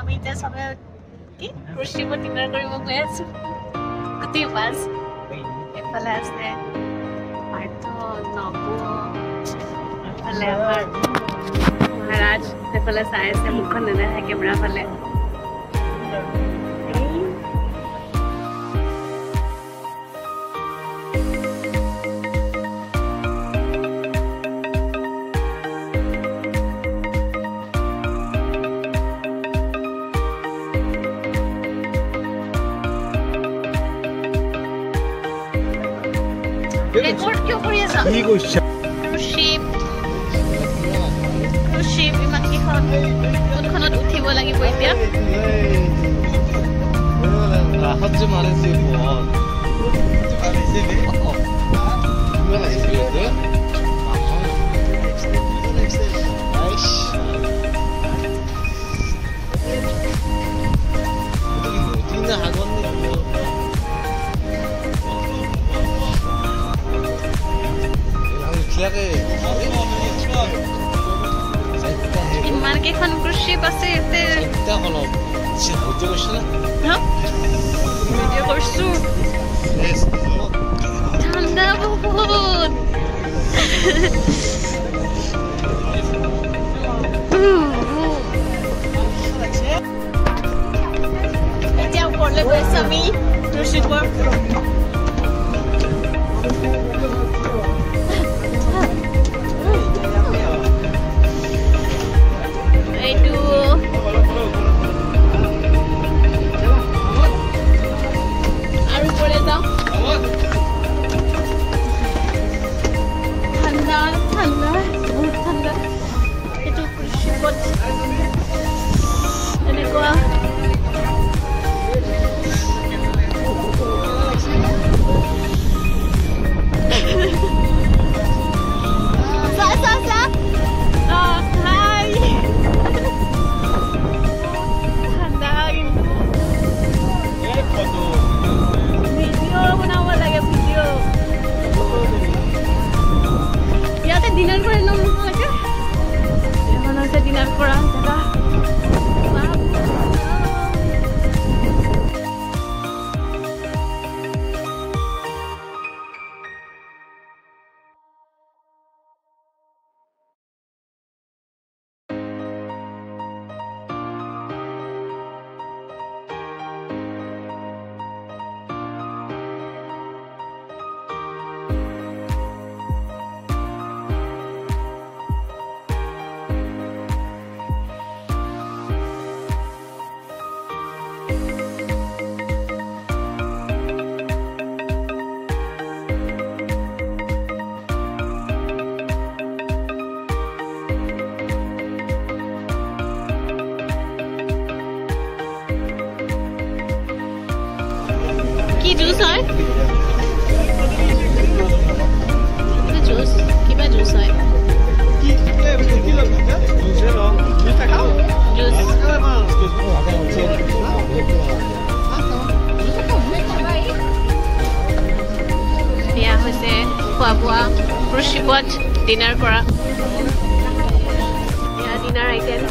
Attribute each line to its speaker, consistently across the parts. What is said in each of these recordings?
Speaker 1: আমি এতিয়া সবে কি কৃষিব ডিনাৰ কৰিব গৈ আছো গোটেই বাস এফালে আছে পাৰ্থ নবু এফালে আমাৰ মহাৰাজ এফালে চাই আছে মুখখন নেদেখা কেমেৰা ফালে Record क्यों करिए सा? ये कुछ ship इमान की खान उनखानत उठी बोला कि कोई दिया? राहत जो मारे से बहुत मारे से भी मारे से भी होते तीन हागों ने इमान के खान कृषि बसे इतने इतना कलो वीडियो करছো না हाँ वीडियो करছো ठंडा बहुत এতিয়া ওপৰলৈ গৈছো আমি कृषि पर जूस है जूस कितना जूस है जूस या হৈছে খোৱা বোৱা কৃষিপথ ডিনাৰ কৰা या ডিনাৰ আইটেম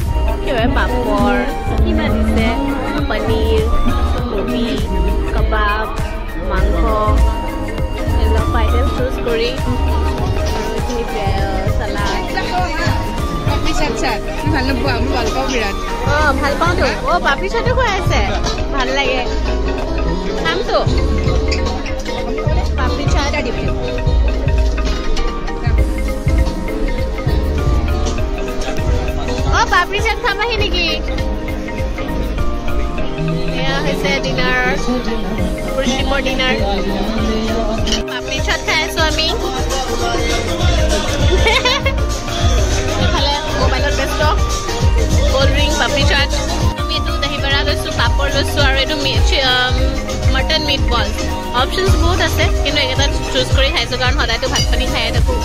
Speaker 1: কি হয় পাপৰ কিবা দিছে পনীৰ কবি কবাব মাংস এলো আইটেম চুজ কৰি সালাড পাপড়ি চাট চাট ভাল নপোৱা মই ভাল পাওঁ বিৰাট ভাল পাওঁ তো পাপড়ি চাটো খুৱাই আছে ভাল লাগে খামতো পাপড়ি চাট দিবি পাপড়ি চাট খাবাহি নেকি এয়া হৈছে ডিনাৰ কৃষিপৰ ডিনাৰ পাপড়ি চাট খাই আছো আমি এফালে মোবাইলত ব্যস্ত কোল্ড ড্ৰিংক পাপড়ি চাট আমি এইটো দহি বৰা লৈছোঁ পাপৰ লৈছোঁ আৰু এইটো মটন মিট বল অপশ্যনছ বহুত আছে কিন্তু এইকেইটা চুজ কৰি খাইছোঁ কাৰণ সদায়তো ভাত পানী খাই থাকোঁ